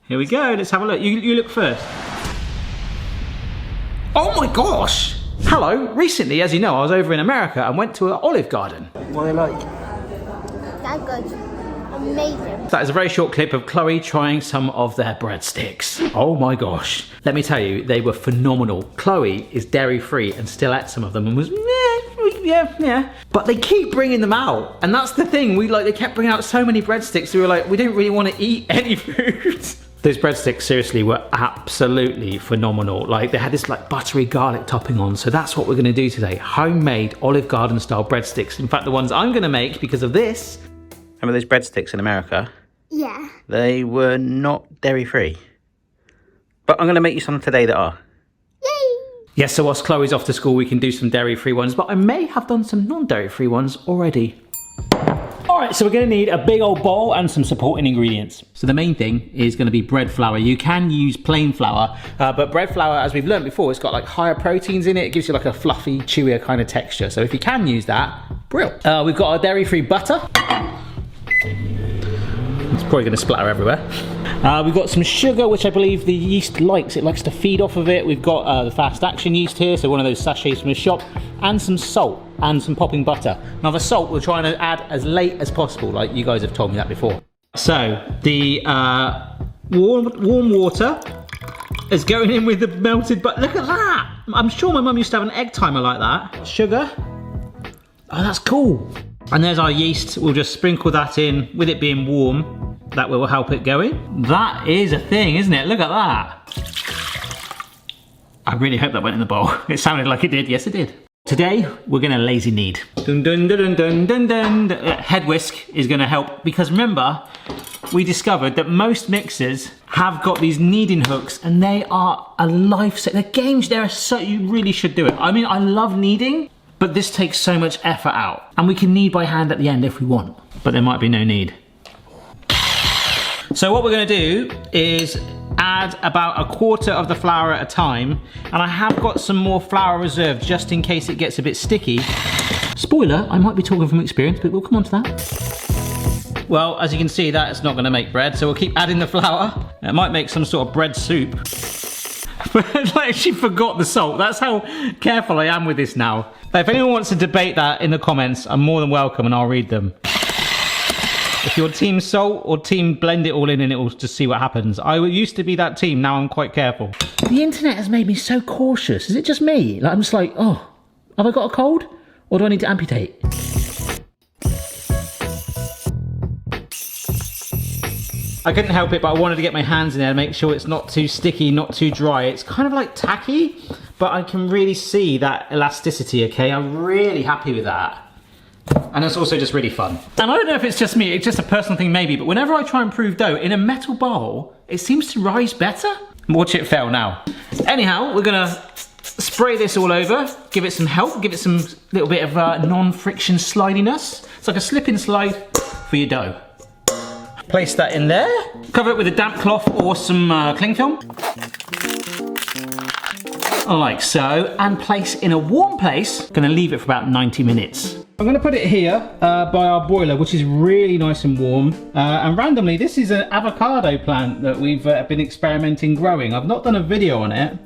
Here we go, let's have a look. You look first. Oh my gosh! Hello, recently, as you know, I was over in America and went to an Olive Garden. What are they like? That's good. Amazing. That is a very short clip of Chloe trying some of their breadsticks. Oh my gosh. Let me tell you, they were phenomenal. Chloe is dairy-free and still ate some of them and was, yeah. But they keep bringing them out. And that's the thing, they kept bringing out so many breadsticks, we were like, we didn't really want to eat any food. Those breadsticks seriously were absolutely phenomenal. Like they had this like buttery garlic topping on. So that's what we're gonna do today. Homemade Olive Garden style breadsticks. In fact, the ones I'm gonna make because of this. Remember those breadsticks in America? Yeah. They were not dairy-free. But I'm gonna make you some today that are. Yay! Yes, so whilst Chloe's off to school, we can do some dairy-free ones, but I may have done some non-dairy-free ones already. All right, so we're gonna need a big old bowl and some supporting ingredients. So the main thing is gonna be bread flour. You can use plain flour, but bread flour, as we've learned before, it's got like higher proteins in it. It gives you like a fluffy, chewier kind of texture. So if you can use that, brilliant. We've got our dairy-free butter. It's probably gonna splatter everywhere. We've got some sugar, which I believe the yeast likes. It likes to feed off of it. We've got the fast action yeast here, so one of those sachets from the shop, and some salt and some popping butter. Now the salt we're trying to add as late as possible, like you guys have told me that before. So the warm water is going in with the melted butter. Look at that! I'm sure my mum used to have an egg timer like that. Sugar. Oh, that's cool. And there's our yeast. We'll just sprinkle that in with it being warm. That will help it going. That is a thing, isn't it? Look at that. I really hope that went in the bowl. It sounded like it did. Yes, it did. Today, we're gonna lazy knead. Dun, dun, dun, dun, dun, dun, dun. Head whisk is gonna help because remember, we discovered that most mixers have got these kneading hooks and they are a lifesaver. They're games, you really should do it. I mean, I love kneading, but this takes so much effort out. And we can knead by hand at the end if we want, but there might be no need. So what we're gonna do is add about a quarter of the flour at a time, and I have got some more flour reserved just in case it gets a bit sticky. Spoiler, I might be talking from experience, but we'll come on to that. Well, as you can see, that's not gonna make bread, so we'll keep adding the flour. It might make some sort of bread soup. Like she forgot the salt. That's how careful I am with this now. If anyone wants to debate that in the comments, I'm more than welcome and I'll read them. If you're team salt or team blend it all in and it will just see what happens. I used to be that team, now I'm quite careful. The internet has made me so cautious. Is it just me? Like I'm just like, oh, have I got a cold? Or do I need to amputate? I couldn't help it, but I wanted to get my hands in there to make sure it's not too sticky, not too dry. It's kind of like tacky, but I can really see that elasticity, okay? I'm really happy with that. And it's also just really fun. And I don't know if it's just me, it's just a personal thing maybe, but whenever I try and prove dough in a metal bowl, it seems to rise better. Watch it fail now. Anyhow, we're gonna spray this all over, give it some help, give it some little bit of non-friction slidiness. It's like a slip and slide for your dough. Place that in there. Cover it with a damp cloth or some cling film. Like so, and place in a warm place. Gonna leave it for about 90 minutes. I'm gonna put it here by our boiler, which is really nice and warm. And randomly, this is an avocado plant that we've been experimenting growing. I've not done a video on it.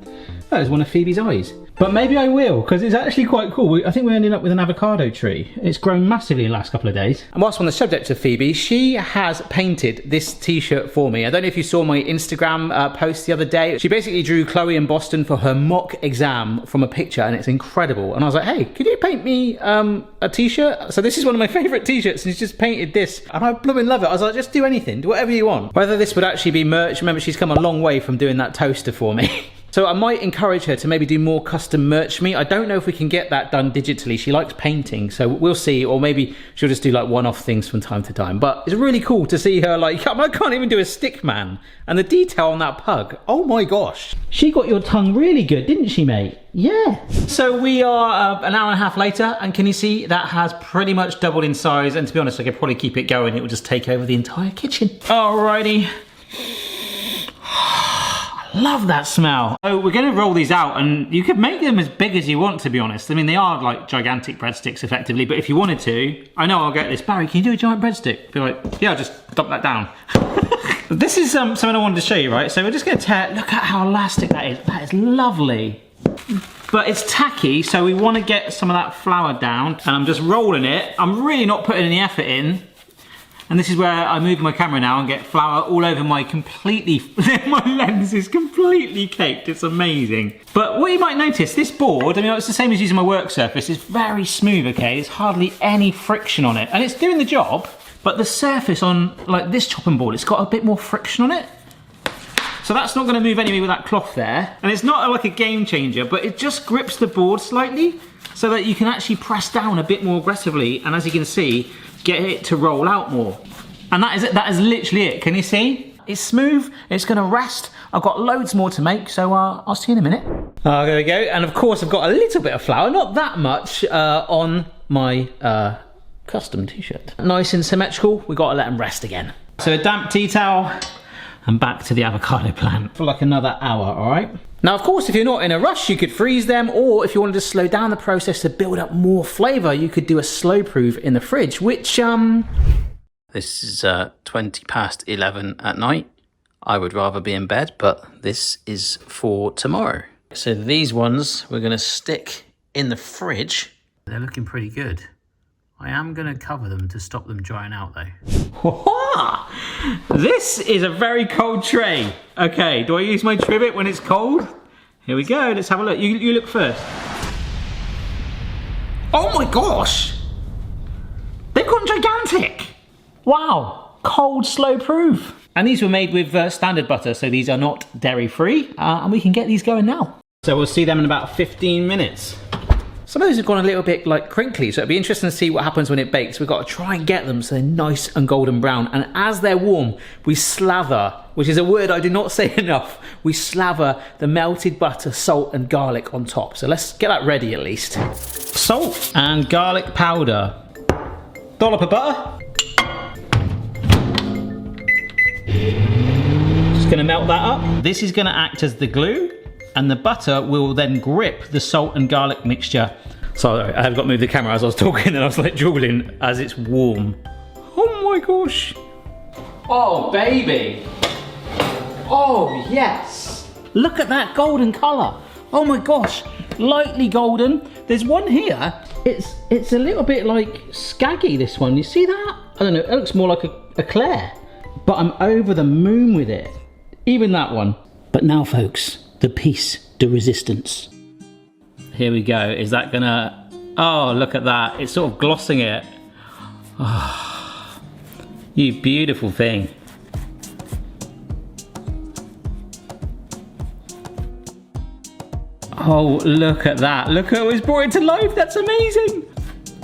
That is one of Phoebe's eyes. But maybe I will, because it's actually quite cool. I think we ended up with an avocado tree. It's grown massively in the last couple of days. And whilst on the subject of Phoebe, she has painted this t-shirt for me. I don't know if you saw my Instagram post the other day. She basically drew Chloe in Boston for her mock exam from a picture, and it's incredible. And I was like, hey, could you paint me a t-shirt? So this is one of my favorite t-shirts, and she's just painted this. And I blooming love it. I was like, just do anything, do whatever you want. Whether this would actually be merch, remember she's come a long way from doing that toaster for me. So I might encourage her to maybe do more custom merch for me. I don't know if we can get that done digitally. She likes painting, so we'll see. Or maybe she'll just do like one-off things from time to time. But it's really cool to see her like, I can't even do a stick man. And the detail on that pug, oh my gosh. She got your tongue really good, didn't she, mate? Yeah. So we are an hour and a half later, and can you see that has pretty much doubled in size? And to be honest, I could probably keep it going. It will just take over the entire kitchen. Alrighty. Love that smell. So we're gonna roll these out, and you could make them as big as you want, to be honest. I mean, they are like gigantic breadsticks effectively, but if you wanted to, I know I'll get this. Barry, can you do a giant breadstick? Be like, yeah, I'll just dump that down. This is something I wanted to show you, right? So we're just going to tear, look at how elastic that is. That is lovely. But it's tacky, so we want to get some of that flour down. And I'm just rolling it. I'm really not putting any effort in. And this is where I move my camera now and get flour all over my my lens is completely caked. It's amazing. But what you might notice, this board, I mean, it's the same as using my work surface, it's very smooth, okay? There's hardly any friction on it. And it's doing the job, but the surface on like this chopping board, it's got a bit more friction on it. So that's not gonna move anyway with that cloth there. And it's not like a game changer, but it just grips the board slightly so that you can actually press down a bit more aggressively. And as you can see, get it to roll out more. And that is it. That is literally it. Can you see? It's smooth. It's going to rest. I've got loads more to make, so I'll see you in a minute. There we go. And of course, I've got a little bit of flour, not that much, on my custom t-shirt. Nice and symmetrical. We've got to let them rest again. So a damp tea towel and back to the avocado plant for like another hour, all right? Now, of course, if you're not in a rush, you could freeze them, or if you wanted to slow down the process to build up more flavour, you could do a slow proof in the fridge, which, This is 20 past 11 at night. I would rather be in bed, but this is for tomorrow. So these ones we're going to stick in the fridge. They're looking pretty good. I am going to cover them to stop them drying out though. This is a very cold tray. Okay, do I use my trivet when it's cold? Here we go, let's have a look. You look first. Oh my gosh! They've gone gigantic! Wow, cold slow proof. And these were made with standard butter, so these are not dairy free. And we can get these going now. So we'll see them in about 15 minutes. Some of those have gone a little bit like crinkly, so it'll be interesting to see what happens when it bakes. We've got to try and get them so they're nice and golden brown. And as they're warm, we slather, which is a word I do not say enough. We slather the melted butter, salt and garlic on top. So let's get that ready at least. Salt and garlic powder. Dollop of butter. Just gonna melt that up. This is gonna act as the glue, and the butter will then grip the salt and garlic mixture. Sorry, I have got to move the camera as I was talking and I was like drooling as it's warm. Oh my gosh. Oh baby. Oh yes. Look at that golden colour. Oh my gosh. Lightly golden. There's one here. It's a little bit like scaggy, this one. You see that? I don't know, it looks more like a eclair. But I'm over the moon with it. Even that one. But now folks, the piece de resistance. Here we go. Is that gonna... Oh, look at that. It's sort of glossing it. Oh, you beautiful thing. Oh, look at that. Look at it's brought it to life. That's amazing.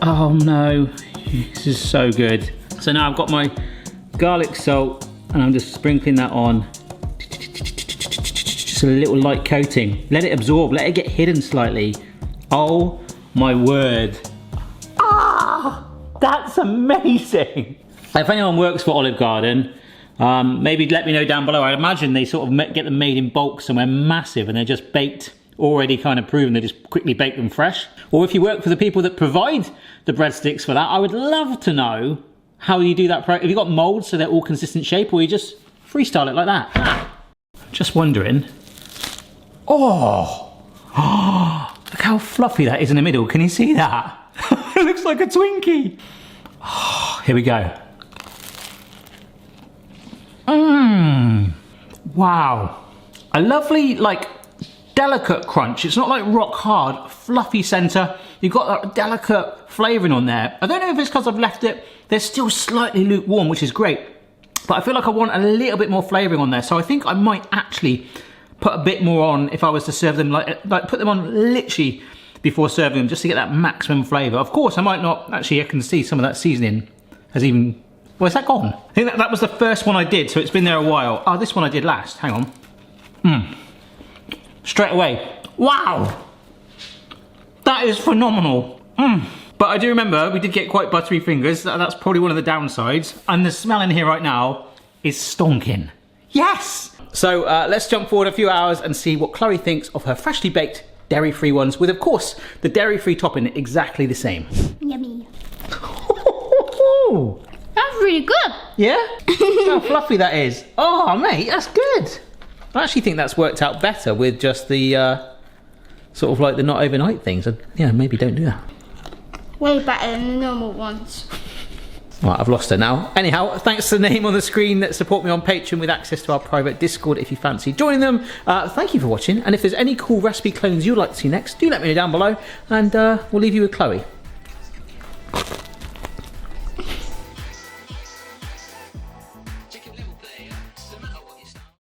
Oh no. This is so good. So now I've got my garlic salt and I'm just sprinkling that on. Just a little light coating. Let it absorb, let it get hidden slightly. Oh my word. Ah, that's amazing. If anyone works for Olive Garden, maybe let me know down below. I imagine they sort of get them made in bulk somewhere massive and they're just baked, already kind of proven, they just quickly bake them fresh. Or if you work for the people that provide the breadsticks for that, I would love to know how you do that. Have you got molds so they're all consistent shape, or you just freestyle it like that? Ah. Just wondering. Oh, look how fluffy that is in the middle. Can you see that? It looks like a Twinkie. Oh, here we go. Wow. A lovely, like, delicate crunch. It's not like rock hard, fluffy center. You've got that delicate flavoring on there. I don't know if it's because I've left it. They're still slightly lukewarm, which is great. But I feel like I want a little bit more flavoring on there. So I think I might actually put a bit more on if I was to serve them, like put them on literally before serving them, just to get that maximum flavor. Of course, I might not, actually I can see some of that seasoning has even, well, is that gone? I think that was the first one I did, so it's been there a while. Oh, this one I did last, hang on. Straight away, wow. That is phenomenal. But I do remember we did get quite buttery fingers. That's probably one of the downsides. And the smell in here right now is stonking. Yes! So let's jump forward a few hours and see what Chloe thinks of her freshly baked dairy-free ones, with of course the dairy-free topping exactly the same. Yummy. That's really good. Yeah? How fluffy that is. Oh, mate, that's good. I actually think that's worked out better with just the sort of like the not overnight things. Yeah, maybe don't do that. Way better than the normal ones. Right, I've lost her now. Anyhow, thanks to the name on the screen that support me on Patreon with access to our private Discord if you fancy joining them. Thank you for watching, and if there's any cool recipe clones you'd like to see next, do let me know down below, and we'll leave you with Chloe.